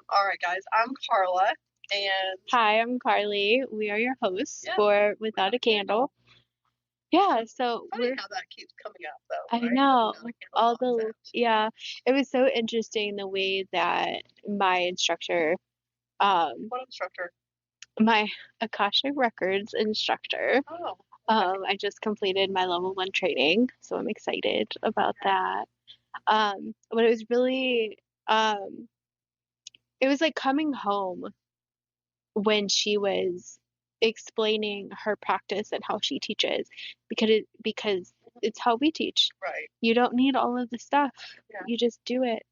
All right, guys, I'm Carla, and Hi, I'm Carly. We are your hosts yeah, for Without without a a candle. Candle. Yeah, so Funny how that keeps coming up, though, I right? The know without a candle all the, concept. yeah, it was so interesting the way that my instructor, um, What instructor? my Akashic Records instructor, Oh, okay. I just completed my level one training, so I'm excited about that. But um, it was like coming home when she was explaining her practice and how she teaches because it's how we teach. Right. You don't need all of the stuff. Yeah. You just do it.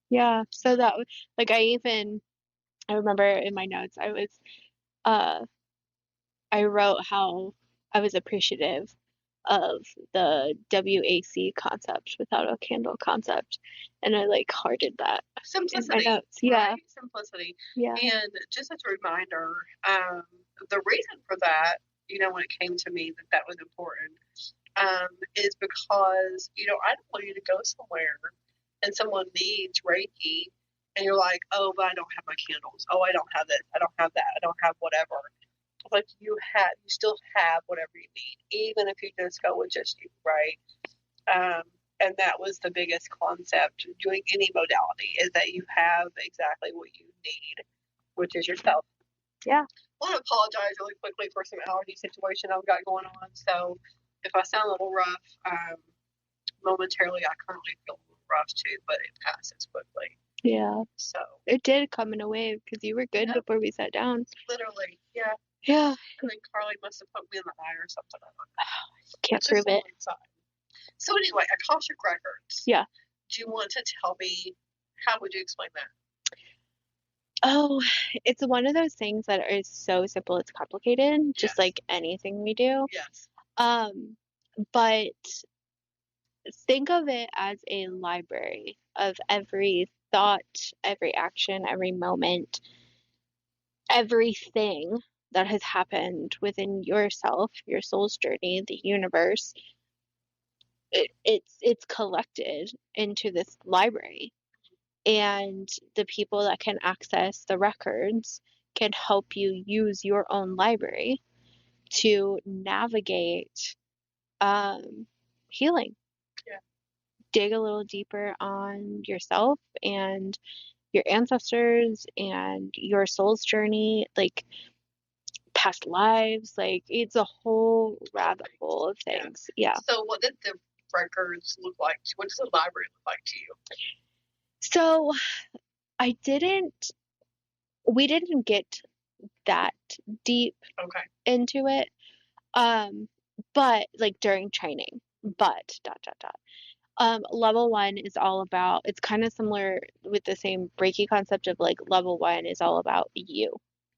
Yeah. So like I remember in my notes uh I wrote how I was appreciative of the WAC concept, without a candle concept, and I like hearted that in my Simplicity, notes. Yeah. right? Simplicity. Yeah. And just as a reminder, the reason for that, when it came to me that that was important, is because, I don't want you to go somewhere and someone needs Reiki and you're like, oh, but I don't have my candles. Oh, I don't have this. I don't have that. I don't have whatever. Like you still have whatever you need, even if you just go with just you, right? Um, and that was the biggest concept doing any modality is that you have exactly what you need, which is yourself. Yeah. I want to apologize really quickly for some allergy situation I've got going on. So if I sound a little rough, momentarily I currently feel a little rough too, but it passes quickly. Yeah. So It did come in a wave because you were good yeah, before we sat down. literally, yeah. Yeah. I think Carly must have put me in the eye or something. I don't know. Can't It's just prove on it. one side. So anyway, Akashic Records. Yeah. Do you want to tell me how would you explain that? Oh, it's one of those things that is so simple, it's complicated, just Yes. like anything we do. Yes. Um, but think of it as a library of every thought, every action, every moment, everything that has happened within yourself, your soul's journey, the universe. It's collected into this library. And the people that can access the records can help you use your own library to navigate healing. Yeah. Dig a little deeper on yourself and your ancestors and your soul's journey, like past lives. Like it's a whole rabbit hole of Yeah. things. Yeah. So what did the records look like? What does the library look like to you? So I didn't, we didn't get that deep Okay. into it. Um, but like during training, but dot dot dot. Level one is all about, it's kind of similar with the same Reiki concept of like level one is all about you,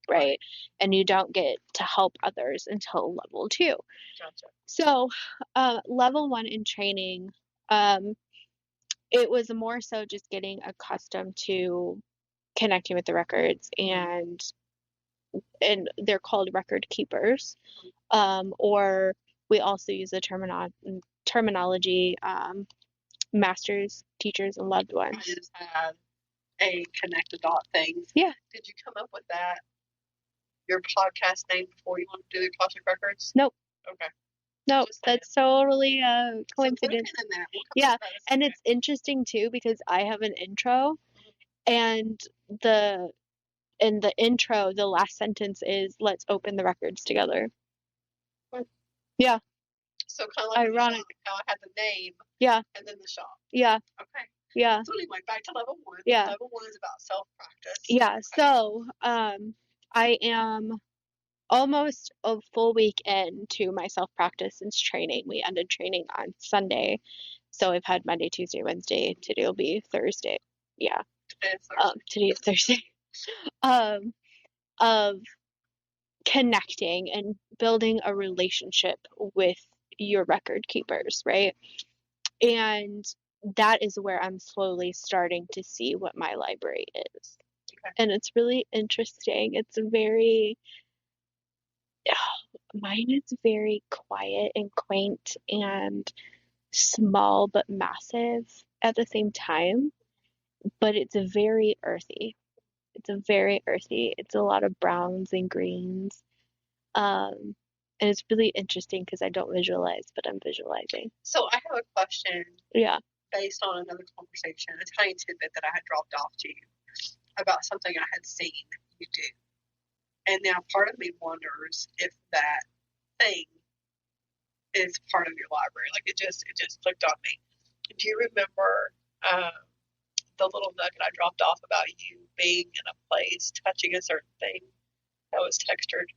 right? And you don't get to help others until level two. Gotcha. So, level one in training, um, it was more so just getting accustomed to connecting with the records and they're called record keepers. Or we also use the terminology masters, teachers, and loved I ones. just had a connect the dot thing. Yeah. Did you come up with that? Your podcast name before you want to do the Akashic Records? Nope. Okay. Nope. That's totally a So put a coincidence. pin in that. We'll come Yeah. back to that And second. it's interesting too because I have an intro and the in the intro, the last sentence is let's open the records together. Yeah. So kind of like Ironic. how I had the name. Yeah. And then the shop. Yeah. Okay. Yeah. So anyway, back to level one. Yeah. Level one is about self practice. Yeah. Okay. So, I am almost a full week into my self practice since training. We ended training on Sunday. So I've had Monday, Tuesday, Wednesday. Today will be Thursday. Yeah. Today is Thursday. Um, of connecting and building a relationship with your record keepers, right? And that is where I'm slowly starting to see what my library is. Okay. And it's really interesting. It's very, mine is very quiet and quaint and small but massive at the same time, but it's very earthy. It's a very earthy. It's a lot of browns and greens. Um, and it's really interesting because I don't visualize, but I'm visualizing. So I have a question Yeah. based on another conversation, a tiny tidbit that I had dropped off to you about something I had seen you do. And now part of me wonders if that thing is part of your library. Like it just clicked on me. Do you remember the little nugget I dropped off about you being in a place, touching a certain thing that was textured?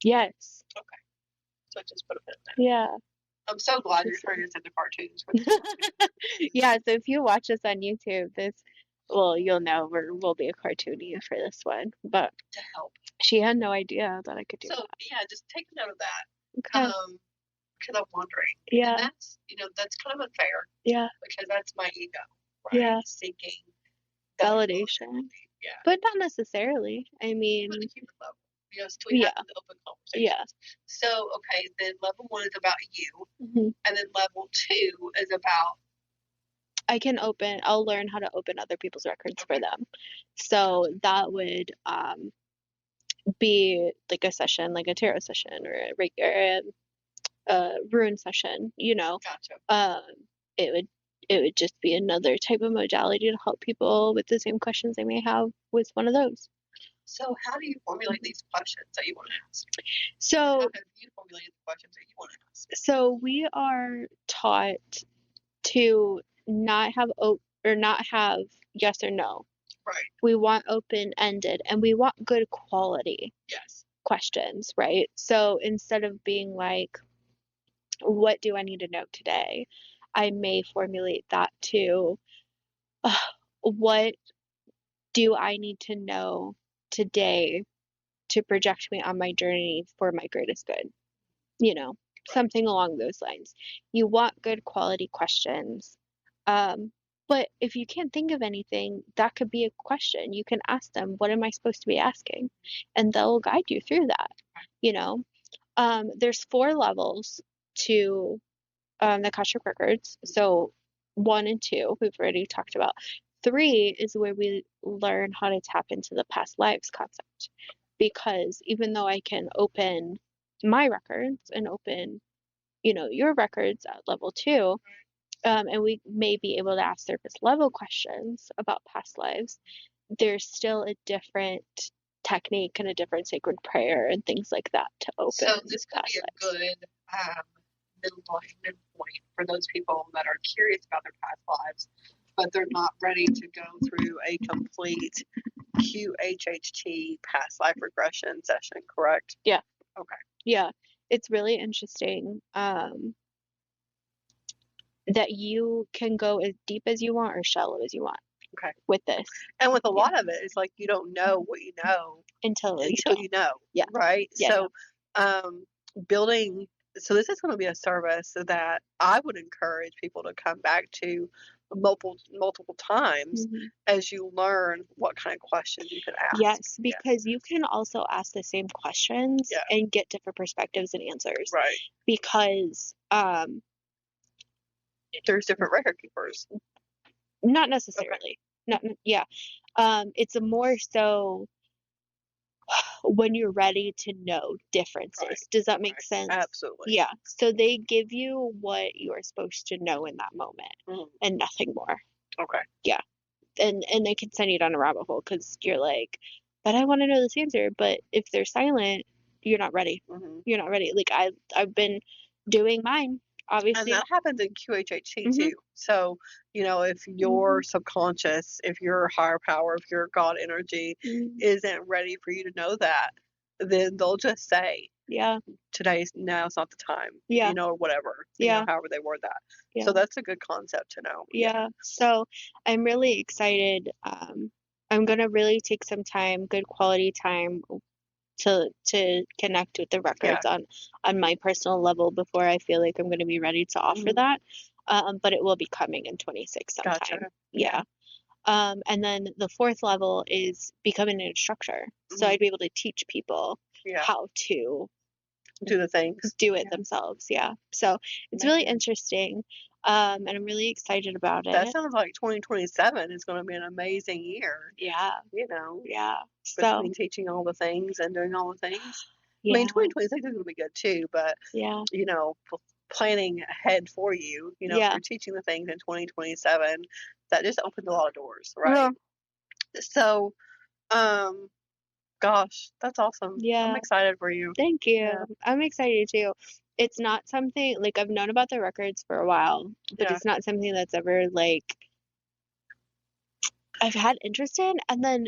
Yes. Okay. So just put a pin in that. Yeah. I'm so glad you're turning us into cartoons. With this. Yeah, so if you watch us on YouTube, well, you'll know we'll be a cartoony for this one. But to help. She had no idea that I could do So that. yeah, just take note of that. Okay. Because I'm wondering. Yeah. And that's kind of unfair. Yeah. Because that's my ego, right? Yeah. Seeking validation. Yeah. But not necessarily. I mean, on a human level. So we have the open conversations. Yeah. So, okay, then level 1 is about you. Mm-hmm. And then level 2 is about I'll learn how to open other people's records for them. So that would be like a session, like a tarot session or a rune session, Gotcha. It would just be another type of modality to help people with the same questions they may have with one of those. So how do you formulate these questions that you want to ask? So how have you formulated the questions that you want to ask? So we are taught to not have yes or no. Right. We want open-ended and we want good quality questions, right? So instead of being like, what do I need to know today? I may formulate that to, what do I need to know today to project me on my journey for my greatest good? Something along those lines. You want good quality questions. But if you can't think of anything, that could be a question. You can ask them, what am I supposed to be asking? And they'll guide you through that. There's 4 levels to the Akashic Records. So 1 and 2, we've already talked about. 3 is where we learn how to tap into the past lives concept. Because even though I can open my records and open, your records at level 2, and we may be able to ask surface level questions about past lives, there's still a different technique and a different sacred prayer and things like that to open. So this could be a good midpoint for those people that are curious about their past lives, but they're not ready to go through a complete QHHT past life regression session, correct? Yeah. Okay. Yeah. It's really interesting that you can go as deep as you want or shallow as you want. Okay. With this. And with a lot of it, it's like you don't know what you know until you know. Yeah. Right? Yeah, so building this is going to be a service that I would encourage people to come back to multiple times as you learn what kind of questions you can ask. Yes, because you can also ask the same questions and get different perspectives and answers. Right. Because there's different record keepers. Not necessarily. It's more so when you're ready to know differences. Right. Does that make sense? Absolutely. Yeah. So they give you what you're supposed to know in that moment and nothing more. Okay. Yeah. And they can send you down a rabbit hole because you're like, but I want to know this answer. But if they're silent, you're not ready. You're not ready. Like I've been doing mine. Obviously. And that happens in QHHT too. So, if your subconscious, if your higher power, if your God energy isn't ready for you to know that, then they'll just say, now's not the time. Or whatever. However they word that. So that's a good concept to know. Yeah. So I'm really excited. I'm gonna really take some time, good quality time to connect with the records on my personal level before I feel like I'm going to be ready to offer that. But it will be coming in 26 sometime. Gotcha. Yeah. And then the 4th level is becoming an instructor. So I'd be able to teach people how to do the things. Do it themselves. Yeah. So it's really interesting. And I'm really excited about That it. sounds like 2027 is going to be an amazing year, Yeah, you know, yeah. So, between teaching all the things and doing all the things. I mean, yeah, 2026 is going to be good too, but, yeah, you know, planning ahead for you, you know, if yeah. you're teaching the things in 2027, that just opens a lot of doors, Yeah, right? So, um, gosh, that's awesome. I'm yeah. excited for you. Thank you. Yeah, I'm excited too. It's not something like I've known about the records for a while, but yeah. it's not something that's ever like I've had interest in. And then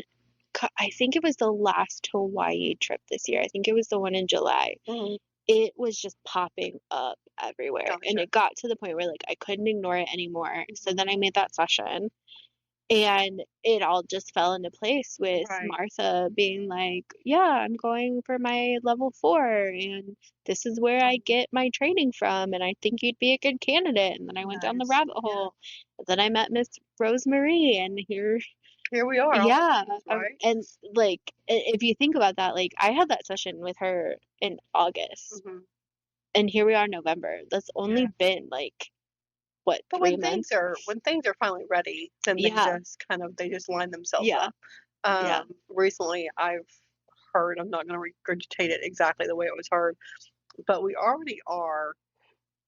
I think it was the last Hawaii trip this year. I think it was the one in July. Hmm. It was just popping up everywhere. And Gotcha. it got to the point where like I couldn't ignore it anymore. So Hmm. then I made that session. And it all just fell into place with Right. Martha being like, "Yeah, I'm going for my level 4, and this is where I Mhm. get my training from, and I think you'd be a good candidate." And then I went down the Nice. rabbit Yeah. hole. And then I met Miss Rosemary, and here, Here we are, all the yeah. things, right? And like, if you think about that, like, I had that session with her in August, Hmm. and here we are in November. That's only Yeah. been like, what, But 3 months? when things are finally ready, then Yeah, they just line themselves yeah, up. yeah, Recently I've heard, I'm not going to regurgitate it exactly the way it was heard, but we already are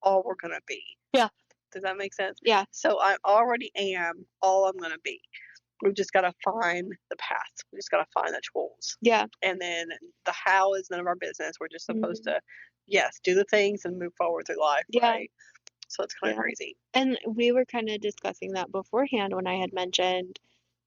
all we're going to be. yeah, Does that make sense? yeah, So I already am all I'm going to be. We've just got to find the path. We just got to find the tools. yeah. And then the how is none of our business. We're just supposed Mhm. to, yes, do the things and move forward through life, Yeah, right? So it's kind of yeah. crazy. And we were kind of discussing that beforehand when I had mentioned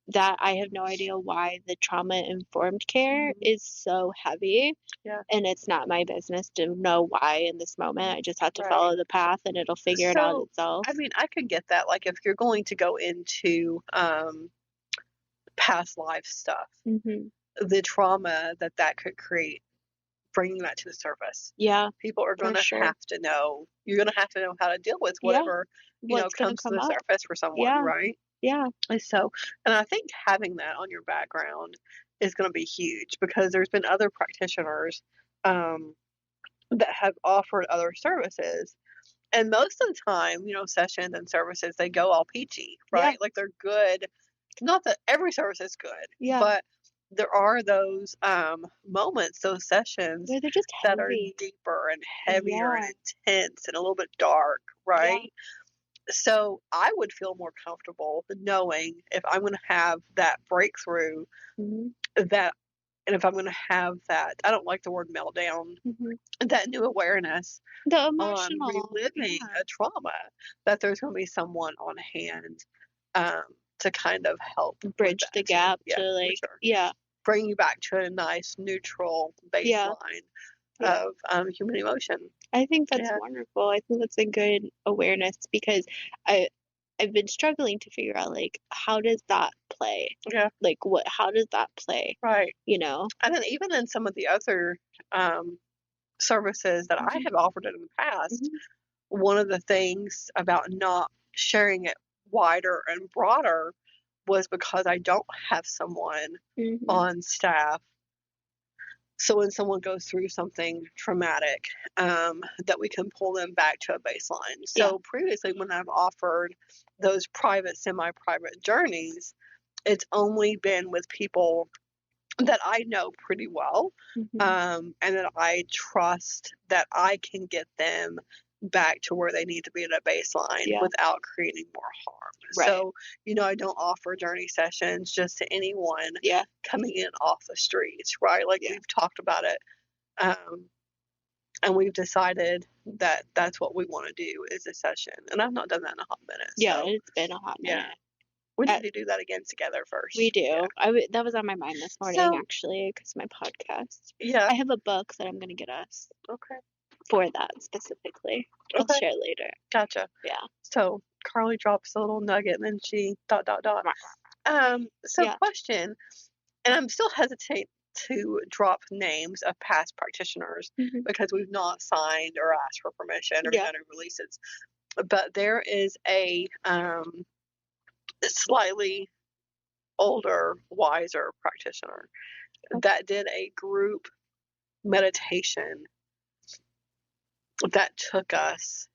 that I have no idea why the trauma-informed care Hmm. is so heavy, Yeah. and it's not my business to know why in this moment. I just have to Right. follow the path and it'll figure it out So, itself. I mean, I could get that. Like, if you're going to go into past life stuff, Hmm. the trauma that could create, bringing that to the surface. Yeah, People are for going to sure. have to know, you're going to have to know how to deal with Yeah, whatever, what's gonna comes to come the up? surface for someone, Yeah, right? yeah, And so, and I think having that on your background is going to be huge because there's been other practitioners um, that have offered other services. And most of the time, sessions and services, they go all peachy, yeah, right? Like they're good. Not that every service is good, yeah. but there are those moments, those sessions Where they're just that are heavy. deeper and heavier and Yeah, intense and a little bit dark, yeah. right? So I would feel more comfortable knowing if I'm going to have that breakthrough, Hmm. that, and if I'm going to have that, I don't like the word meltdown, Hmm. that new awareness The on emotional, reliving yeah. a trauma, that there's going to be someone on hand um, to kind of help with Bridge the that too. gap Yeah, to for like, sure. yeah, Bring you back to a nice neutral yeah, baseline yeah. of human emotion. I think that's Yeah, wonderful. I think that's a good awareness because I I've been struggling to figure out like how does that play? yeah, Like what how does that play? right. You know? And then even in some of the other services that I Hmm. have offered in the past, Hmm. one of the things about not sharing it wider and broader was because I don't have someone Hmm. on staff. So when someone goes through something traumatic, that we can pull them back to a baseline. Yeah. So previously, when I've offered those private, semi-private journeys, it's only been with people that I know pretty well, Hmm. and that I trust that I can get them back to where they need to be at a baseline Yeah. without creating more harm. Right. So, I don't offer journey sessions just to anyone Yeah. coming in off the streets, right? Like Yeah. we've talked about it, um, and we've decided that that's what we want to do is a session. And I've not done that in a hot minute. Yeah, So, it's been a hot yeah, minute. we Uh, need to do that again together we first. Yeah. do. That was on my mind this morning So, actually because my podcast. yeah. I have a book that I'm gonna get us Okay. for that specifically. I'll Okay. share later. Gotcha. Yeah. So Carly drops a little nugget and then she dot dot dot. So Yeah. question, and I'm still hesitant to drop names of past practitioners Hmm. because we've not signed or asked for permission or Yeah. done any releases. But there is a slightly older, wiser practitioner that did a group meditation that took us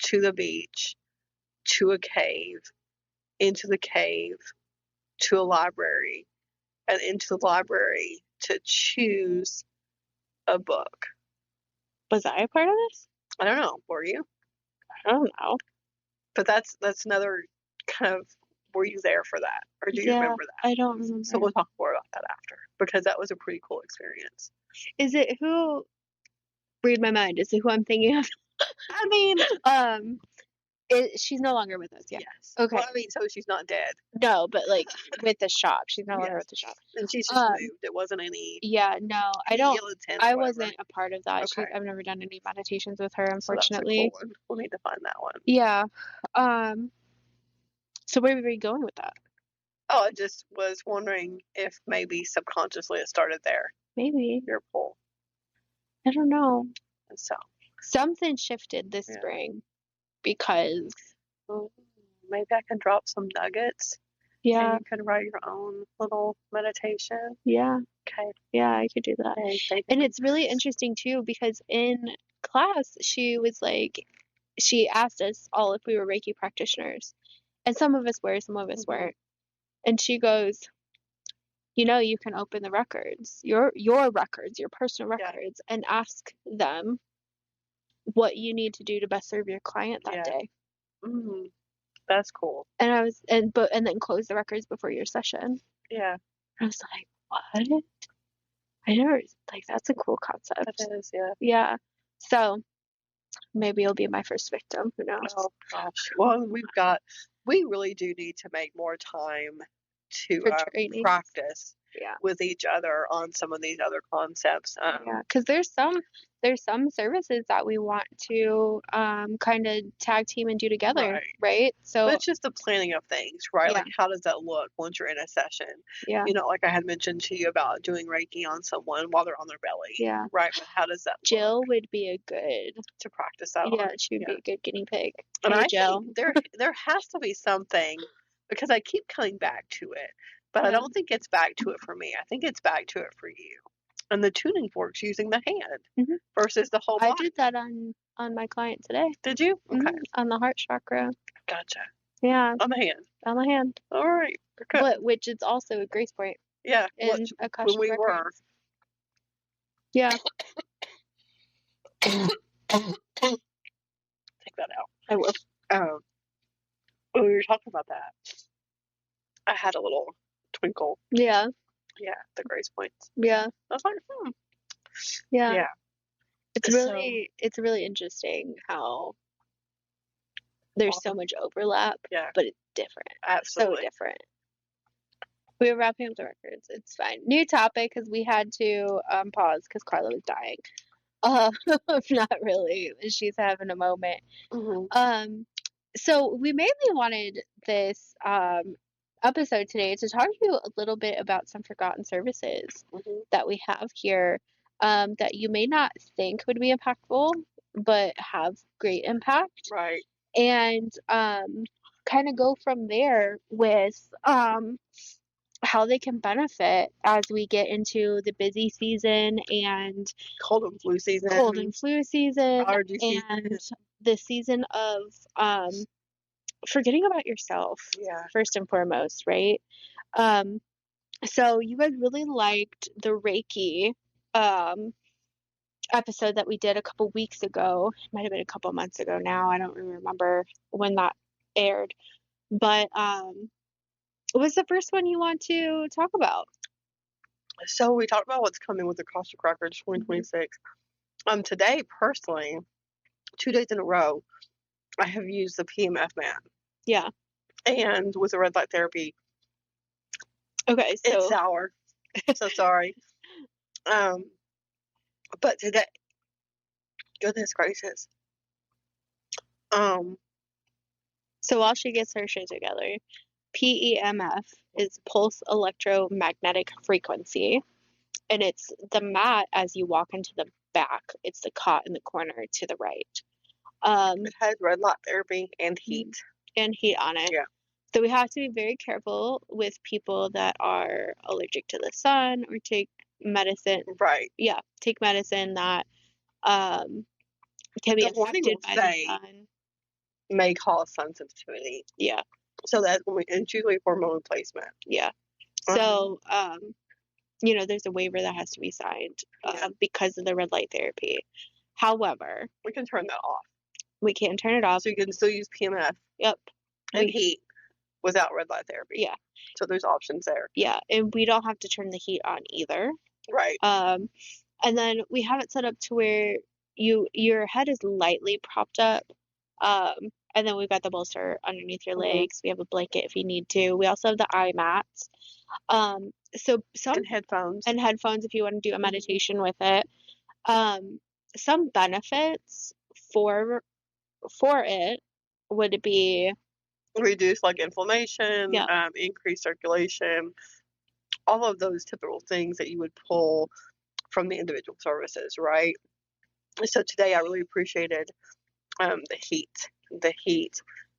to the beach to a cave, into the cave, to a library, and into the library to choose a book. Was I a part of this? I don't know. Were you? I don't know. But that's another kind of, were you there for that? Or do you remember that? I don't remember. So we'll talk more about that after, because that was a pretty cool experience. Is it who, read my mind, is it who I'm thinking of? I mean, she's no longer with us, yeah. yes. Okay. Well, I mean, so she's not dead. No, but like with the shop. She's no longer Yes. with the shop. And she's just moved. It wasn't any Yeah, no, I wasn't a part of that. Okay. I've never done any meditations with her, So that's a unfortunately. cool one. We'll need to find that one. Yeah. So where were you going with that? Oh, I just was wondering if maybe subconsciously it started there, Maybe. your pull. I don't know. And so Something shifted this spring because maybe I can drop some nuggets. yeah. And you can write your own little meditation. Yeah. Okay. Yeah, I could do that. Okay. And it's really interesting too because in class she was like, she asked us all if we were Reiki practitioners. And some of us were, some of us weren't. And she goes, you know, you can open the records, your records, your personal records, and ask them what you need to do to best serve your client that day. Mm-hmm. That's cool. And I was, and then close the records before your session. Yeah. I was like, what? I never, like, that's a cool concept. That is, yeah. Yeah. So maybe you'll be my first victim. Who knows? Oh, gosh. Well, we really do need to make more time to practice with each other on some of these other concepts. Yeah, because there's some services that we want to kind of tag team and do together, right? So but it's just the planning of things, right? Like, how does that look once you're in a session? Yeah. You know, like I had mentioned to you about doing Reiki on someone while they're on their belly. Yeah. Right, but how does that look? Jill would be a good to practice that Yeah, on. she would be a good guinea pig. And Hey, I Jill. think there has to be something, because I keep coming back to it, but I don't think it's back to it for me. I think it's back to it for you. And the tuning forks using the hand versus the whole body. I did that on my client today. Did you? Okay. On the heart chakra. Gotcha. Yeah. On the hand. On the hand. All right. Okay. But which is also a grace point. Yeah. In Akashic when we records. were. Yeah. Take that out. I will. When we were talking about that, I had a little twinkle. Yeah. Yeah, the grace points. Yeah. I was like, Yeah. Yeah. It's really interesting how there's so much overlap, but it's different. Absolutely. So different. We were wrapping up the records. It's fine. New topic because we had to pause because Carla was dying. Not really. She's having a moment. So we mainly wanted this episode today to talk to you a little bit about some forgotten services that we have here that you may not think would be impactful, but have great impact. Right. And kind of go from there with how they can benefit as we get into the busy season and cold and flu season, allergy and the season of forgetting about yourself first and foremost, right? So you guys really liked the Reiki episode that we did a couple weeks ago. It might have been a couple months ago now. I don't really remember when that aired, but what was the first one you want to talk about? So we talked about what's coming with the Akashic Records 2026. Today, personally, 2 days in a row, I have used the PMF mat. Yeah. And with the red light therapy. Okay, so it's sour. So sorry. But today, goodness gracious. So while she gets her shit together, PEMF is pulse electromagnetic frequency, and it's the mat as you walk into the back. It's the cot in the corner to the right. It has red light therapy and heat. And heat on it. Yeah. So we have to be very careful with people that are allergic to the sun or take medicine. Right. Yeah, take medicine that can be affected by the sun. may cause sun sensitivity. Yeah. So that's when it's usually hormone replacement. Yeah. So, you know, there's a waiver that has to be signed because of the red light therapy. However, we can turn that off. We can turn it off. So you can still use PMF. Yep. And heat without red light therapy. Yeah. So there's options there. Yeah, and we don't have to turn the heat on either. Right. And then we have it set up to where your head is lightly propped up. And then we've got the bolster underneath your legs. We have a blanket if you need to. We also have the eye mats. So some and headphones if you want to do a meditation with it. Some benefits for it would be reduce like inflammation, increase circulation, all of those typical things that you would pull from the individual services, right? So today I really appreciated the heat. The heat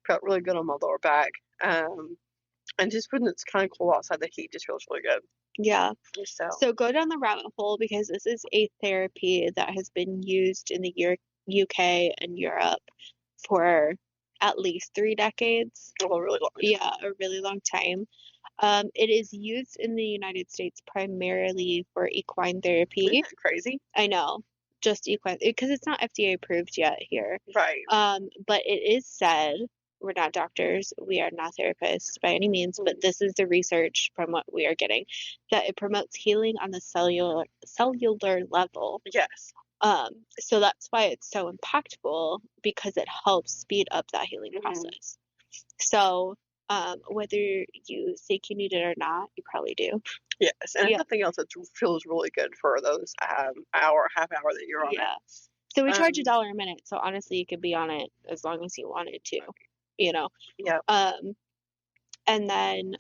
felt really good on my lower back. And just when it's kind of cool outside, the heat just feels really good. Yeah. So go down the rabbit hole because this is a therapy that has been used in the UK and Europe for at least 3 decades. Oh, a really long time. Yeah, a really long time. It is used in the United States primarily for equine therapy. Isn't that crazy? I know. Just equine, because it's not FDA approved yet here. Right. But it is said, we're not doctors, we are not therapists by any means, but this is the research from what we are getting, that it promotes healing on the cellular level. Yes. So that's why it's so impactful, because it helps speed up that healing process. So whether you think you need it or not, you probably do. Yes, and nothing else that feels really good for those half hour that you're on it. So we charge $1 a minute. So honestly, you could be on it as long as you wanted to, you know. Yeah. And then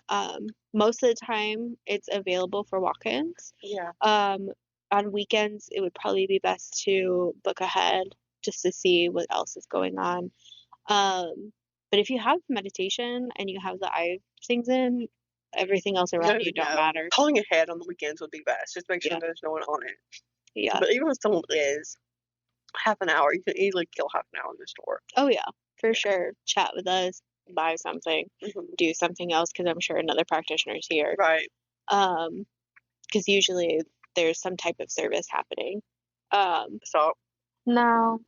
most of the time it's available for walk-ins. Yeah. On weekends, it would probably be best to book ahead just to see what else is going on. But if you have meditation and you have the eye things in, everything else around you don't matter. Calling ahead on the weekends would be best. Just make sure there's no one on it. Yeah. But even if someone is, half an hour, you can easily kill half an hour in the store. Oh, yeah, for sure. Chat with us, buy something, do something else, because I'm sure another practitioner is here. Right. Because usually there's some type of service happening. So? No.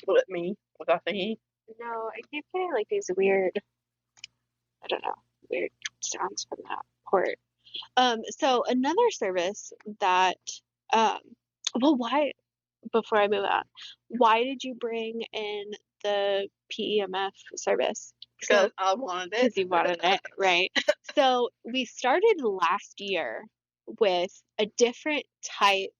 Will it me? Was I thinking? No, I keep getting like these weird, I don't know, weird sounds from that port. So another service that, before I move on, why did you bring in the PEMF service? Because I wanted it. Because you wanted it, right? So we started last year with a different type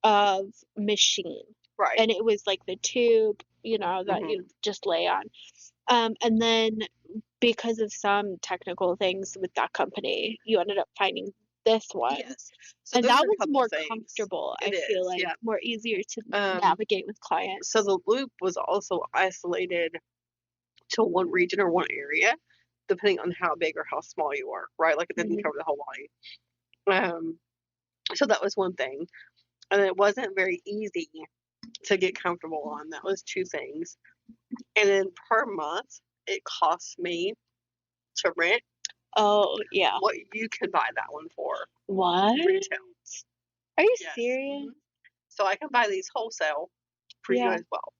of machine. Right. And it was like the tube, you know, that you just lay on. And then because of some technical things with that company, you ended up finding this one. Yes. So and that was more comfortable, I feel like. Yeah. More easier to navigate with clients. So the loop was also isolated to one region or one area, depending on how big or how small you are, right? Like it didn't cover the whole body. So that was one thing. And it wasn't very easy to get comfortable on. That was 2 things. And then per month, it cost me to rent. Oh, yeah. What you could buy that one for. What? Retail. Are you serious? So I can buy these wholesale for you as well.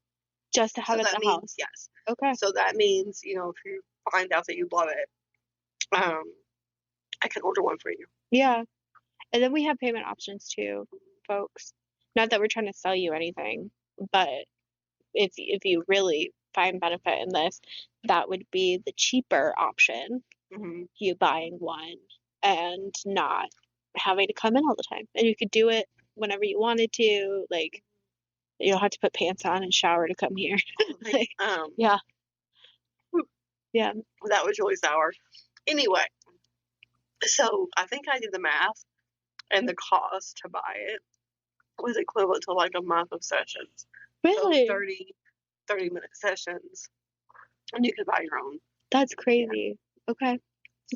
Just to have it at the house? Yes. Okay. So that means, you know, if you find out that you love it, I can order one for you. Yeah. And then we have payment options too, folks. Not that we're trying to sell you anything, but if you really find benefit in this, that would be the cheaper option. You buying one and not having to come in all the time. And you could do it whenever you wanted to. Like, you don't have to put pants on and shower to come here. Yeah. Yeah. That was really sour. Anyway, so I think I did the math, and the cost to buy it was equivalent to like a month of sessions. Really? So 30-minute sessions. And you could buy your own. That's crazy. Yeah. Okay.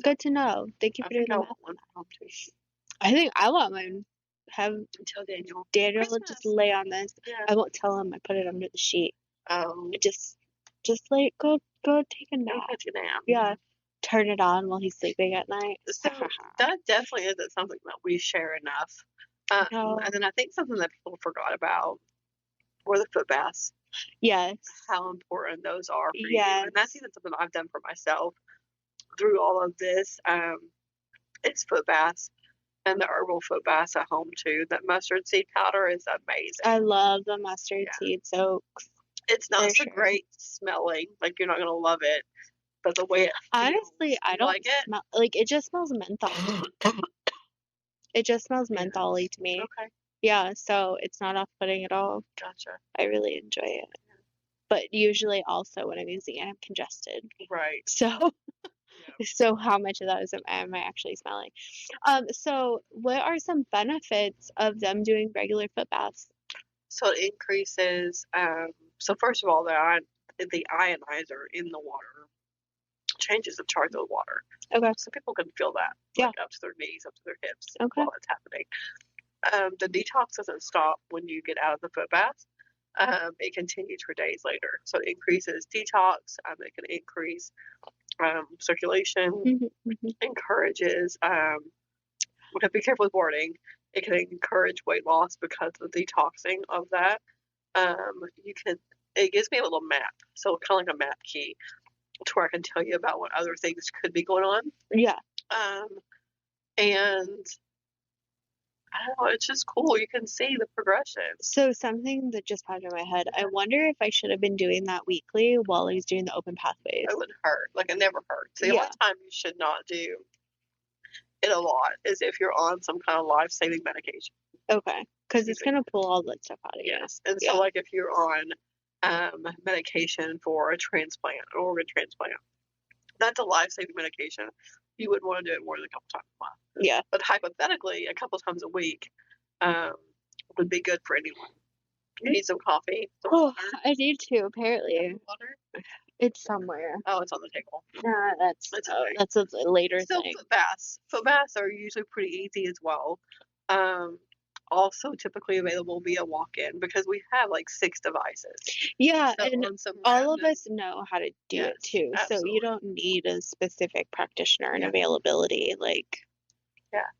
Good to know. Thank you for doing that. I think I want mine. Until Daniel will just lay on this. Yeah. I won't tell him I put it under the sheet. Oh. Just just like go take a nap. Go take a nap. Yeah. Turn it on while he's sleeping at night. So that definitely isn't something that we share enough. No. And then I think something that people forgot about were the foot baths. Yes. How important those are for you. Yes. And that's even something I've done for myself through all of this. It's foot baths and the herbal foot baths at home too. That mustard seed powder is amazing. I love the mustard seed soaks. It's not for so sure. great smelling. Like, you're not gonna love it, but the way it Honestly, feels, I you don't like it? smell like it just smells menthol. It just smells Yeah. mentholy to me. Okay, Yeah, so it's not off-putting at all. gotcha. I really enjoy it. But usually also when I'm using it, I'm congested. Right. So Yeah. so how much of that am I actually smelling? So what are some benefits of them doing regular foot baths? So it increases. So first of all, the ionizer in the water changes the charge of the water. Okay. So people can feel that, Yeah. like up to their knees, up to their hips, Okay. while it's happening. The detox doesn't stop when you get out of the foot bath. It continues for days later. So it increases detox. It can increase circulation. Mm-hmm. Encourages. We have to be careful with wording. It can encourage weight loss because of the detoxing of that. It gives me a little map, so kind of like a map key, to where I can tell you about what other things could be going on. Yeah. And I don't know, it's just cool. You can see the progression. So something that just popped in my head, I wonder if I should have been doing that weekly while I was doing the open pathways. It wouldn't hurt. Like, it never hurts. The only time you should not do it a lot is if you're on some kind of life-saving medication. Okay. Because it's going to pull all that stuff out of you. Yes. And so, like, if you're on medication for a transplant, an organ transplant, that's a life-saving medication. You wouldn't want to do it more than a couple times a month. Yeah. But hypothetically, a couple times a week would be good for anyone. You need some coffee? Some water? I need to, apparently. Water? It's somewhere. Oh, it's on the table. Nah, that's a later thing. Foot baths. Foot baths are usually pretty easy as well. Also typically available via walk-in because we have like 6 devices. Yeah, so and all of us know how to do it too. Absolutely. So you don't need a specific practitioner and availability. Like,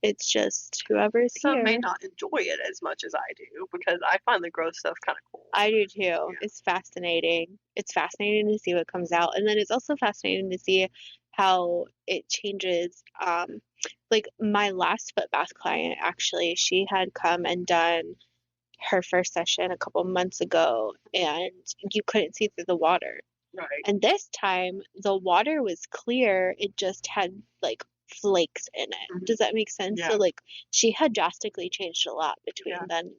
it's just whoever's here. Some may not enjoy it as much as I do because I find the growth stuff kind of cool. I do too. Yeah. It's fascinating. It's fascinating to see what comes out. And then it's also fascinating to see how it changes. Like my last foot bath client, actually, she had come and done her first session a couple months ago, and you couldn't see through the water. Right. And this time, the water was clear. It just had like flakes in it. Mm-hmm. Does that make sense? Yeah. So like she had drastically changed a lot between then.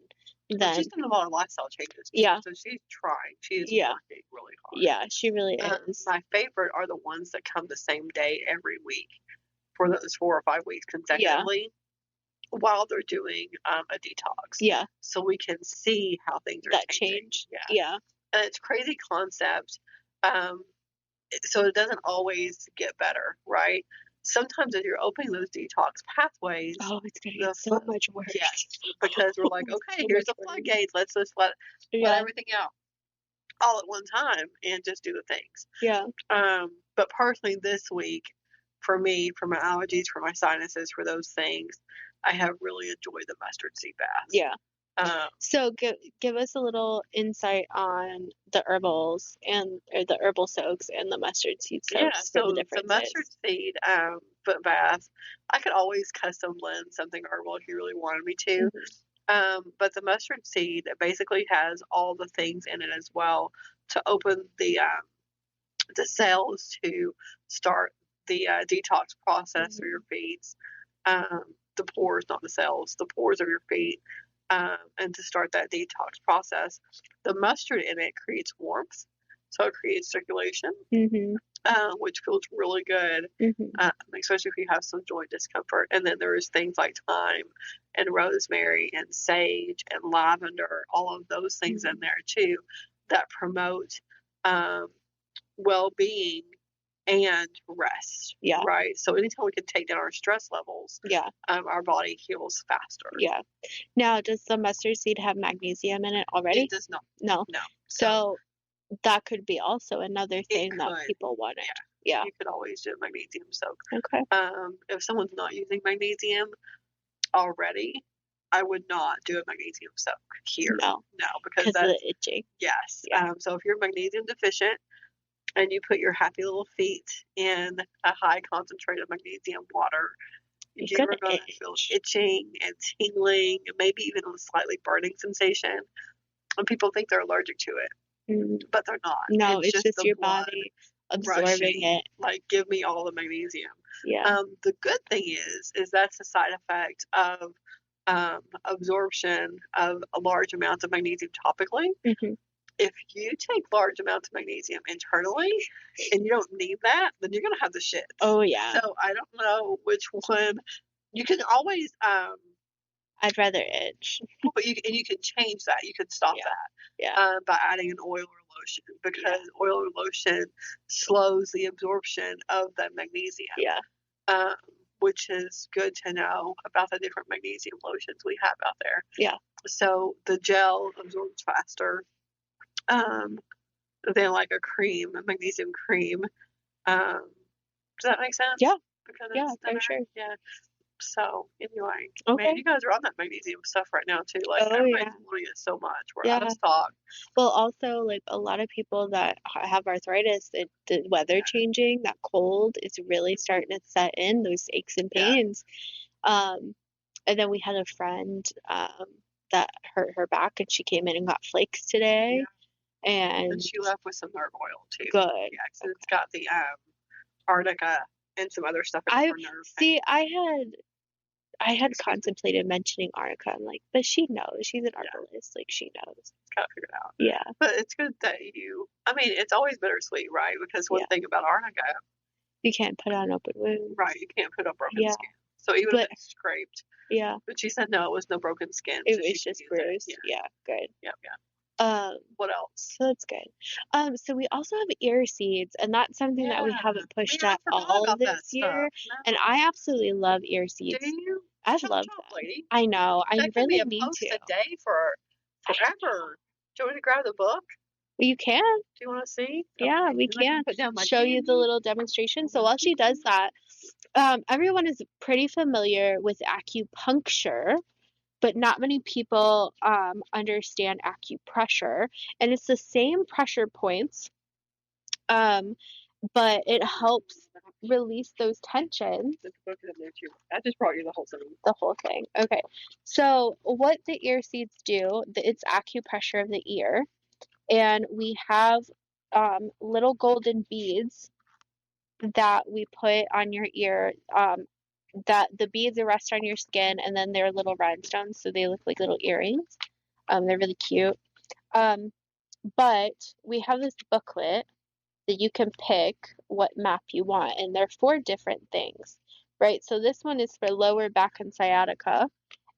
She's done a lot of lifestyle changes. Yeah. So she's trying. She is working really hard. Yeah, she really is. My favorite are the ones that come the same day every week for those 4 or 5 weeks consecutively while they're doing a detox. Yeah. So we can see how things are changing. Change. Yeah. And it's crazy concept. So it doesn't always get better, right? Sometimes if you're opening those detox pathways, it's going to get so much worse. Yes, because we're like, okay, here's the floodgates. Let's just let everything out all at one time and just do the things. Yeah. But personally, this week, for me, for my allergies, for my sinuses, for those things, I have really enjoyed the mustard seed bath. Yeah. So give us a little insight on the herbals or the herbal soaks and the mustard seed soaks. Yeah, so the mustard seed foot bath, I could always custom blend something herbal if you really wanted me to. Mm-hmm. But the mustard seed basically has all the things in it as well to open the cells to start the detox process through your feet. The pores, not the cells, the pores of your feet. And to start that detox process, the mustard in it creates warmth, so it creates circulation, which feels really good, especially if you have some joint discomfort. And then there's things like thyme and rosemary and sage and lavender, all of those things in there too, that promote well-being and rest. Yeah. Right. So anytime we can take down our stress levels, our body heals faster. Yeah. Now, does the mustard seed have magnesium in it already? It does not. No. So that could be also another thing that could. people wanted. Yeah. Yeah. You could always do a magnesium soak. Okay. If someone's not using magnesium already, I would not do a magnesium soak here. No, Because of the that's, itching. yes. Yeah. So if you're magnesium deficient and you put your happy little feet in a high concentrated magnesium water, you Good are going to feel itching and tingling, and maybe even a slightly burning sensation. And people think they're allergic to it, but they're not. No, it's just the your blood body absorbing rushing. it. Like, give me all the magnesium. Yeah. The good thing is that's a side effect of absorption of a large amounts of magnesium topically. Mm-hmm. If you take large amounts of magnesium internally and you don't need that, then you're going to have the shits. Oh, yeah. So I don't know which one. You can always I'd rather itch. but you can change that. You can stop that by adding an oil or lotion, because oil or lotion slows the absorption of the magnesium. Which is good to know about the different magnesium lotions we have out there. So the gel absorbs faster than like a cream, a magnesium cream. Does that make sense? Yeah. Because for sure. Yeah. So anyway, okay. Man, you guys are on that magnesium stuff right now too. Like, everybody's wanting it so much. We're out of stock. Well, also, like, a lot of people that have arthritis, the weather changing, that cold is really starting to set in, those aches and pains. And then we had a friend that hurt her back, and she came in and got flakes today. And she left with some nerve oil too. Good. Yeah, because it's got the arnica and some other stuff in her nerve. See, I had contemplated mentioning arnica. I'm like, but she knows. She's an arborist. Like, she knows. Gotta figure it out. Yeah. But it's good that it's always bittersweet, right? Because one thing about arnica, you can't put on open wounds. Right. You can't put on broken skin. So even if it's scraped. Yeah. But she said no, it was no broken skin. It was just bruised. Yeah. Good. Yeah. What else? So that's good. So we also have ear seeds, and that's something that we haven't pushed at all this year. No. And I absolutely love ear seeds. Do you? I love them. Lady. I know. I really need to. A day for forever. Do you want me to grab the book? Well, you can. Do you want to see? Yeah, we can. Show you the little demonstration. So while she does that, everyone is pretty familiar with acupuncture, but not many people understand acupressure. And it's the same pressure points, but it helps release those tensions. I just brought you the whole thing. The whole thing. Okay. So what the ear seeds do, it's acupressure of the ear. And we have little golden beads that we put on your ear. That the beads rest on your skin, and then they're little rhinestones, so they look like little earrings. They're really cute. But we have this booklet that you can pick what map you want, and there are 4 different things, right? So this one is for lower back and sciatica,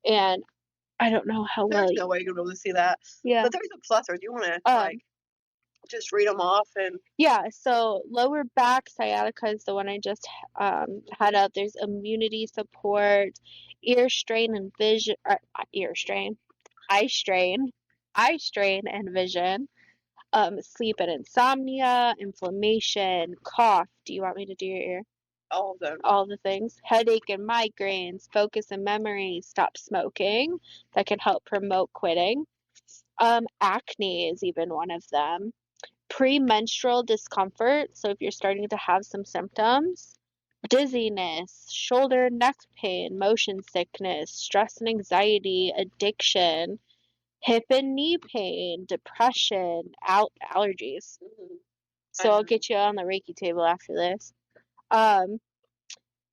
and I don't know how well. There's no way you're gonna be able to see that. Yeah. But there's a plethora. Do you want to just read them off? And yeah, so lower back sciatica is the one I just had up. There's immunity support, ear strain and vision, eye strain and vision, sleep and insomnia, inflammation, cough. Do you want me to do your ear? All of them. All the things. Headache and migraines, focus and memory, stop smoking. That can help promote quitting. Acne is even one of them. Premenstrual discomfort, so if you're starting to have some symptoms, dizziness, shoulder and neck pain, motion sickness, stress and anxiety, addiction, hip and knee pain, depression, allergies. So I'll get you on the Reiki table after this.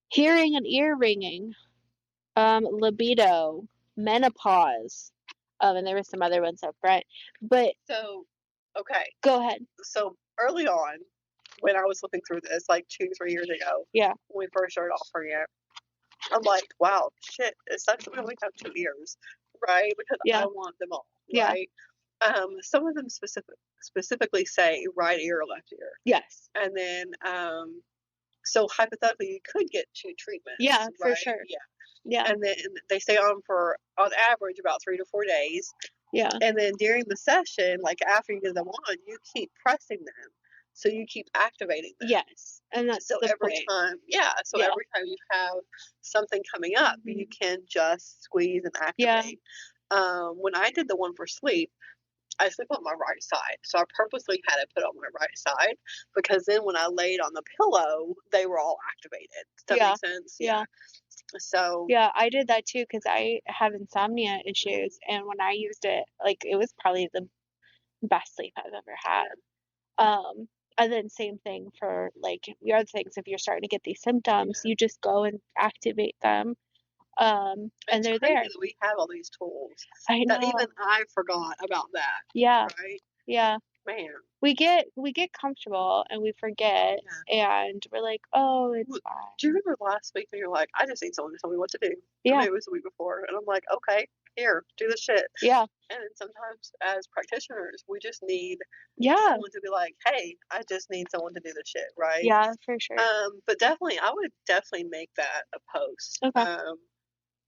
Hearing and ear ringing, libido, menopause, and there were some other ones up front. But so, okay. Go ahead. So early on, when I was looking through this, like 2-3 years ago, when we first started offering it, I'm like, wow, shit, it sucks that we only have 2 ears, right? Because I want them all, right? Some of them specifically say right ear, left ear. Yes. And then, so hypothetically, you could get 2 treatments. Yeah, right? for sure. Yeah. And then they stay on for, on average, about 3 to 4 days. Yeah. And then during the session, like after you get them on, you keep pressing them. So you keep activating them. Yes. And that's So the every point. time, so Yeah. every time you have something coming up, you can just squeeze and activate. When I did the one for sleep, I sleep on my right side. So I purposely had it put on my right side because then when I laid on the pillow, they were all activated. Does that make sense? Yeah. So Yeah, I did that too because I have insomnia issues, and when I used it, like it was probably the best sleep I've ever had. And then same thing for like the other things. If you're starting to get these symptoms, you just go and activate them. And it's they're crazy there. that we have all these tools I that even know. I forgot about that. Yeah. Right? Yeah. Man. We get comfortable and we forget and we're like, oh, it's fine. Do you remember last week when you're like, I just need someone to tell me what to do? Yeah. Or maybe it was the week before. And I'm like, okay, here, do the shit. Yeah. And then sometimes as practitioners, we just need Yeah. someone to be like, hey, I just need someone to do the shit, right? Yeah, for sure. But definitely, I would definitely make that a post. Okay.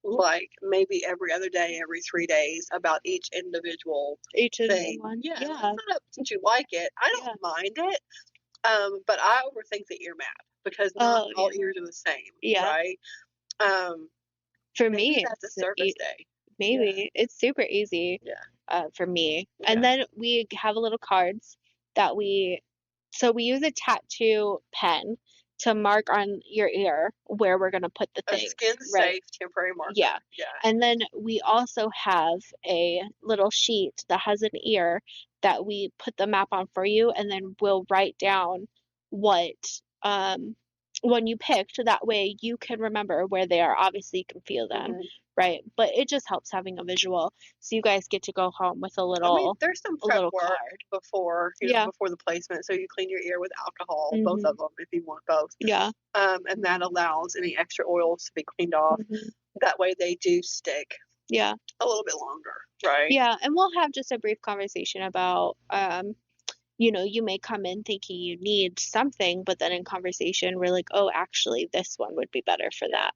Like maybe every other day, every 3 days about each individual thing. one. Yeah, Yeah. that's not up since you like it. I don't mind it. But I overthink the ear map because not all ears are the same, right? For Maybe me, that's a service day. maybe it's super easy. For me. And then we have little cards that so we use a tattoo pen to mark on your ear where we're gonna put the A things, skin right? safe temporary marker. Yeah. And then we also have a little sheet that has an ear that we put the map on for you, and then we'll write down what when you picked. That way you can remember where they are. Obviously, you can feel them, right? But it just helps having a visual, so you guys get to go home with a little. I mean, there's some prep work card before, before the placement. So you clean your ear with alcohol, both of them, if you want both. Yeah. And that allows any extra oils to be cleaned off. That way they do stick. Yeah. A little bit longer, right? Yeah, and we'll have just a brief conversation about you may come in thinking you need something, but then in conversation we're like, oh, actually this one would be better for that,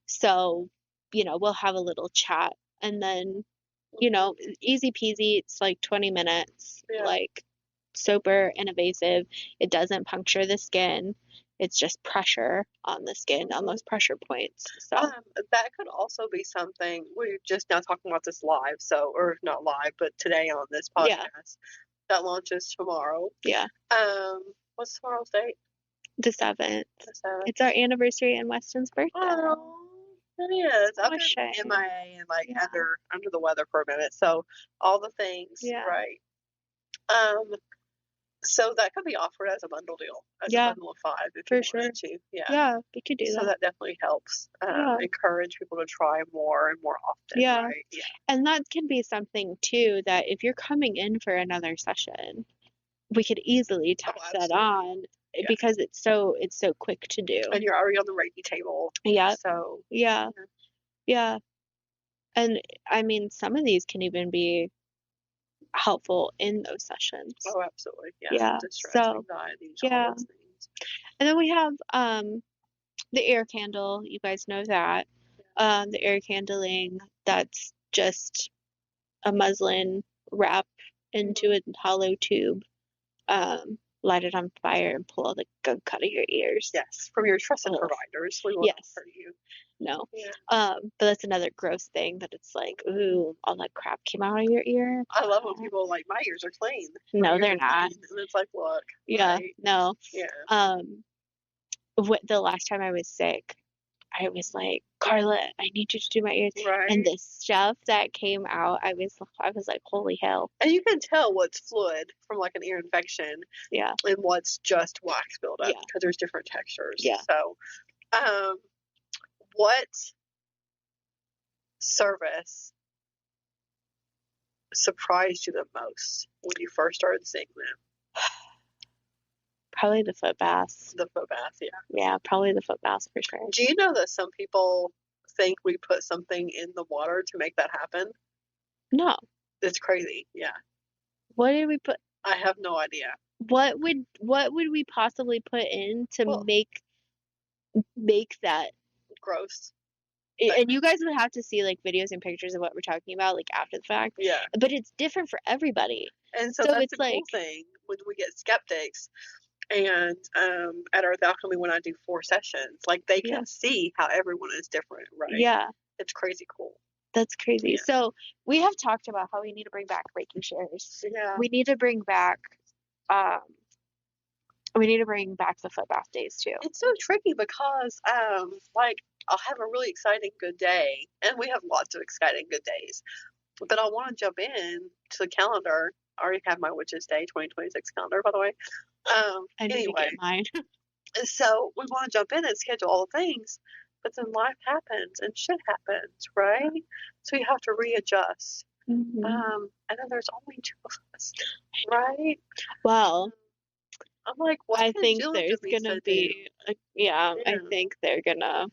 So, we'll have a little chat and then, easy peasy, it's like 20 minutes, like super invasive. It doesn't puncture the skin. It's just pressure on the skin, on those pressure points. So that could also be something we're just now talking about this live, or not live, but today on this podcast that launches tomorrow. Yeah. What's tomorrow's date? The 7th. The 7th. It's our anniversary and Weston's birthday. Oh, it is. I've been MIA and under the weather for a minute, so all the things, right? So that could be offered as a bundle deal, as a bundle of 5 if you wanted to. Yeah, we could do that. So that definitely helps encourage people to try more and more often, right? Yeah. And that can be something too that if you're coming in for another session, we could easily tack that on because it's so quick to do. And you're already on the Reiki table. Yeah. So yeah. And I mean, some of these can even be helpful in those sessions. Oh, absolutely. Yeah. Distress, anxiety, all those things. And then we have the air candle. You guys know that. The air candling, that's just a muslin wrap into a hollow tube. Light it on fire and pull all the gunk out of your ears. Yes, from your trusted providers. We won't hurt you. No. But that's another gross thing that it's like, ooh, all that crap came out of your ear. I love when people are like, my ears are clean. No, they're not. And it's like, look. Yeah, right? no. Yeah. The last time I was sick, I was like, Carla, I need you to do my ears. Right. And the stuff that came out, I was like, holy hell. And you can tell what's fluid from like an ear infection. Yeah. And what's just wax buildup because there's different textures. Yeah. So, what service surprised you the most when you first started seeing them? Probably the foot baths. The foot bath, yeah. Yeah, probably the foot baths for sure. Do you know that some people think we put something in the water to make that happen? No. It's crazy, yeah. What did we put? I have no idea. What would we possibly put in to make that gross? And you guys would have to see like videos and pictures of what we're talking about like after the fact. Yeah. But it's different for everybody. And so So that's it's the cool like thing when we get skeptics. And at Earth Alchemy, when I do 4 sessions, like they can see how everyone is different, right? Yeah. It's crazy cool. That's crazy. Yeah. So we have talked about how we need to bring back Reiki shares. Yeah. We need to bring back the foot bath days too. It's so tricky because like I'll have a really exciting good day, and we have lots of exciting good days. But I want to jump in to the calendar. I already have my Witches Day 2026 calendar, by the way. I need to get mine. So we want to jump in and schedule all the things, but then life happens and shit happens, right? So you have to readjust. Mm-hmm. And then there's only 2 of us, right? Well, I'm like, what I think there's gonna be, I think they're gonna.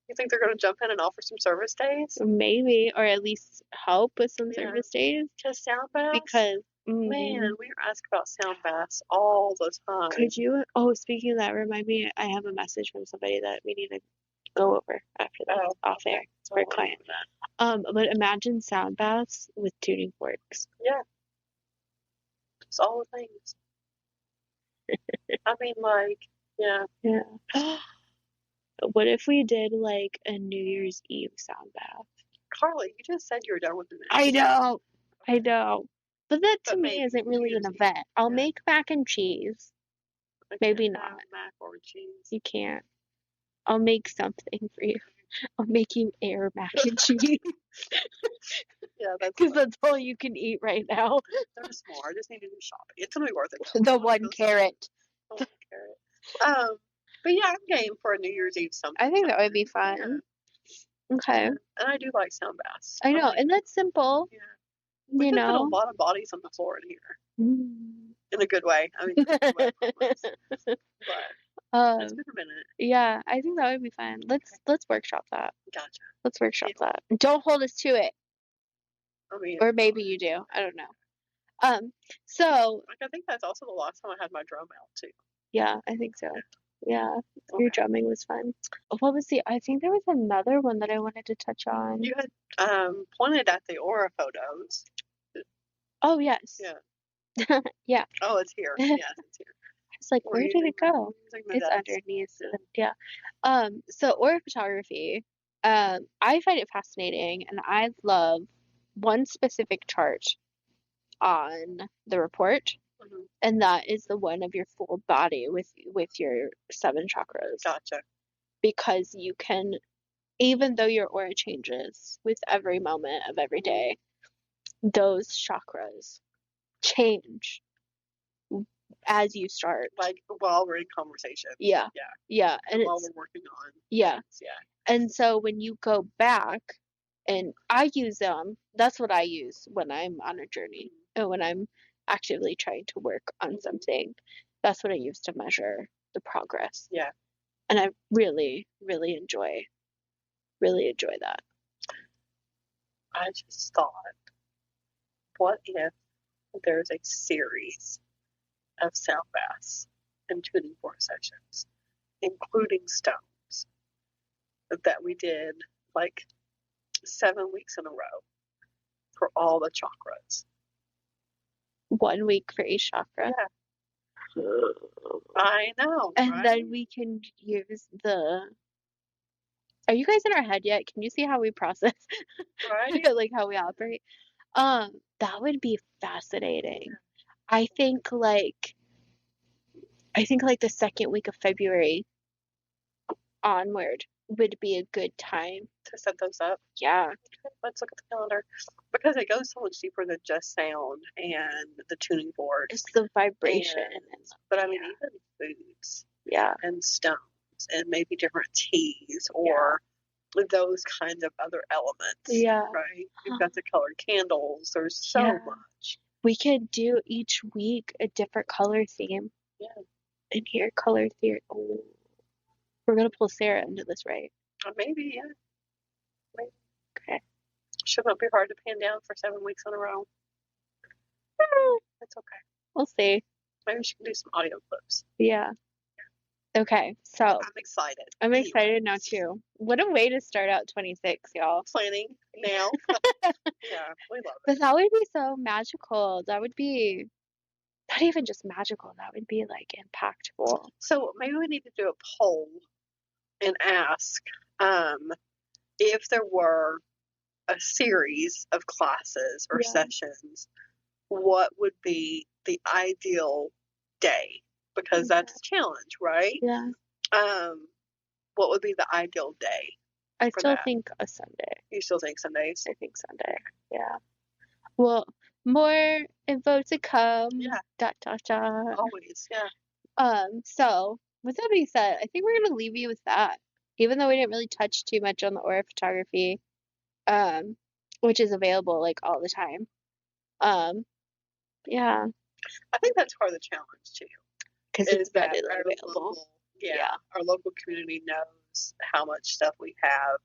You think they're gonna jump in and offer some service days? Maybe, or at least help with some service days. Because sound baths? Because, man, we are asked about sound baths all the time. Could you? Oh, speaking of that, remind me, I have a message from somebody that we need to go over after that off air for a client. But imagine sound baths with tuning forks. Yeah. It's all the things. I mean, like, yeah. Yeah. What if we did like a New Year's Eve sound bath? Carly, you just said you were done with it. I know. But that to me isn't really an event. I'll make mac and cheese. Maybe not. Mac or cheese. You can't. I'll make something for you. I'll make you air mac and cheese. Yeah, because that's all you can eat right now. There's more. I just need to do shopping. It's gonna be worth it. The 1 carrot. The 1 carrot. But yeah, I'm game for a New Year's Eve something. I think that would be fun. Yeah. Okay. And I do like sound baths. I know, and that's simple. Yeah. We can put a lot of bodies on the floor in here. In a good way. I mean, in a good way, but it's been a minute. Yeah, I think that would be fun. Let's workshop that. Gotcha. Let's workshop that. Don't hold us to it. I mean, or maybe you do. I don't know. So like I think that's also the last time I had my drum out too. Yeah, I think so. Yeah, your drumming was fun. What was I think there was another one that I wanted to touch on. You had pointed at the aura photos. Oh, yes. Yeah. Yeah. Oh, it's here. Yes, it's here. I was like, where did it go? It's underneath. Yeah. So aura photography, I find it fascinating, and I love one specific chart on the report. And that is the one of your full body with your 7 chakras. Gotcha. Because you can, even though your aura changes with every moment of every day, those chakras change as you start. Like while we're in conversation. Yeah. And while we're working on. Yeah. Things. Yeah. And so when you go back, and I use them, that's what I use when I'm on a journey and when I'm actively trying to work on something. That's what I use to measure the progress. Yeah. And I really, really enjoy that. I just thought, what if there's a series of sound baths and tuning fork sessions, including stones, that we did like 7 weeks in a row for all the chakras? 1 week for each chakra. Yeah. I know. And right? then we can use Are you guys in our head yet? Can you see how we process? Right. Like how we operate? That would be fascinating. Yeah. I think like the second week of February onward would be a good time to set those up. Yeah. Okay, let's look at the calendar, because it goes so much deeper than just sound and the tuning board. It's the vibration. But I mean, even foods. Yeah. And stones and maybe different teas or those kinds of other elements. Yeah. Right? You've got the colored candles. There's so much. We could do each week a different color theme. Yeah. And here, color theory. Oh. We're going to pull Sarah into this, right? Maybe, yeah. Maybe. Okay. Should not be hard to pin down for 7 weeks in a row. It's okay. We'll see. Maybe she can do some audio clips. Yeah. Okay, so I'm excited. I'm Anyway, excited now too. What a way to start out 26, y'all. planning now. Yeah, we love it. But that would be so magical. That would be not even just magical, that would be like impactful. So maybe we need to do a poll and ask if there were a series of classes or Yeah. sessions, what would be the ideal day? Because that's a challenge, right? Yeah. What would be the ideal day I for still that? think a Sunday. You still think Sundays? I think Sunday. Yeah. Well, more info to come. Yeah, Dot dot dot. always. Yeah. So with that being said, I think we're gonna leave you with that. Even though we didn't really touch too much on the aura photography, um, which is available like all the time. Yeah, I think that's part of the challenge too. because Is it's that readily our available. local, Yeah. our local community knows how much stuff we have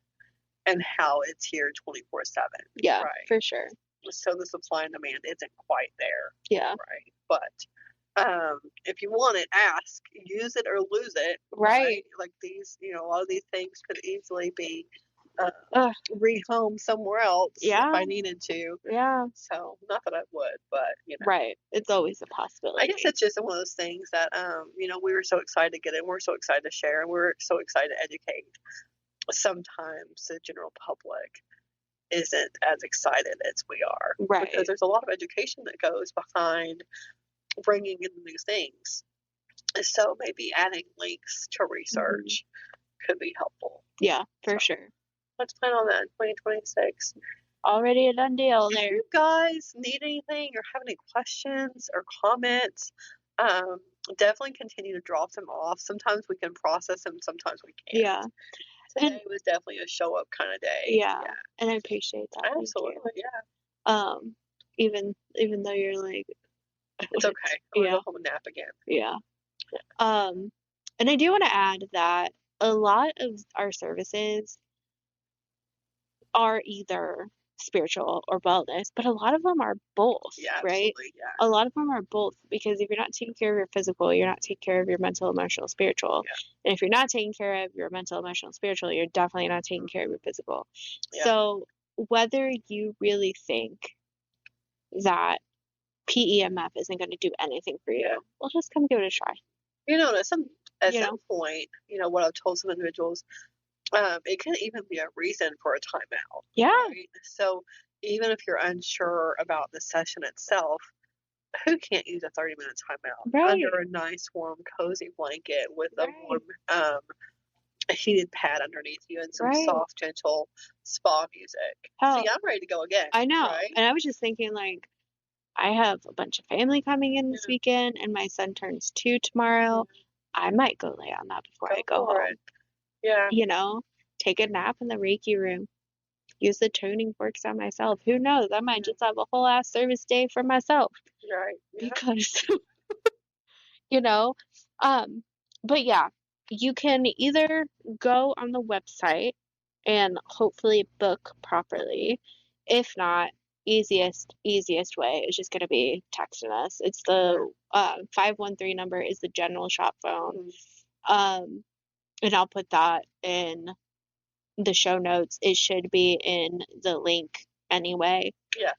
and how it's here 24/7. Yeah, Right. for sure. So the supply and demand isn't quite there. Yeah. Right. But if you want it, ask, use it or lose it. Right. Like these, a lot of these things could easily be Ugh, rehomed somewhere else if yeah. I needed to. Yeah. So not that I would, but Right. It's always a I possibility. guess it's just one of those things that we were so excited to get it. We're so excited to share, and we're so excited to educate. Sometimes the general public isn't as excited as we are, Right. because there's a lot of education that goes behind bringing in new things. So maybe adding links to research could be helpful. Yeah, for sure. Let's plan on that in 2026. Already a done deal If there. you guys need anything or have any questions or comments, definitely continue to drop them off. Sometimes we can process them, sometimes we can't. Yeah. Today was definitely a show up kind of day. Yeah. And I appreciate that. Absolutely, yeah. Even though you're like, It's okay. I'm gonna Yeah. go home and nap again. Yeah. And I do want to add that a lot of our services are either spiritual or wellness, but a lot of them are both, Yeah, right? absolutely, yeah. A lot of them are both, because if you're not taking care of your physical, you're not taking care of your mental, emotional, spiritual. Yeah. And if you're not taking care of your mental, emotional, spiritual, you're definitely not taking care of your physical. Yeah. So whether you really think that PEMF isn't going to do anything for you, Yeah. well, just come give it a try. At some You know? point, what I've told some individuals, it can even be a reason for a timeout. Yeah. Right? So even if you're unsure about the session itself, who can't use a 30-minute timeout Right. under a nice, warm, cozy blanket with a Right. warm, a heated pad underneath you and some Right. soft, gentle spa music? Hell, See, I'm ready to go again. I know. Right? And I was just thinking, like, I have a bunch of family coming in this Yeah. weekend, and my son turns 2 tomorrow. I might go lay on that before I go for home. it. Yeah. Take a nap in the Reiki room. Use the tuning forks on myself. Who knows? I might just have a whole ass service day for myself. Right. Yeah. Because, but yeah, you can either go on the website and hopefully book properly. If not, easiest way is just going to be texting us. It's the 513 number is the general shop phone. And I'll put that in the show notes. It should be in the link anyway. Yeah.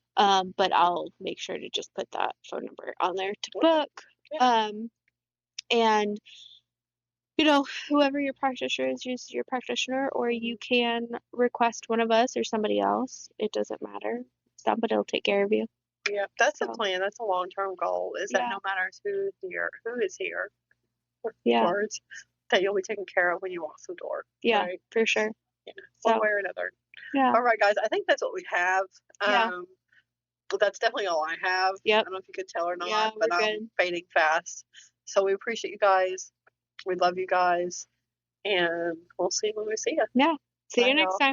But I'll make sure to just put that phone number on there to Okay. book. Yeah. And whoever your practitioner is, use your practitioner, or you can request one of us or somebody else. It doesn't matter. Somebody will take care of you. Yeah, that's the plan. That's a long-term goal. Is that Yeah. no matter who is here, Yeah. words, that you'll be taken care of when you walk through the door. Yeah, Right? for sure. Yeah, one So, way or another. yeah. All right, guys. I think that's what we have. Yeah. That's definitely all I have. Yep. I don't know if you could tell or not, Yeah, but we're I'm good. fading fast. So we appreciate you guys. We love you guys, and we'll see you when we see you. Yeah. See Bye, you next y'all. time.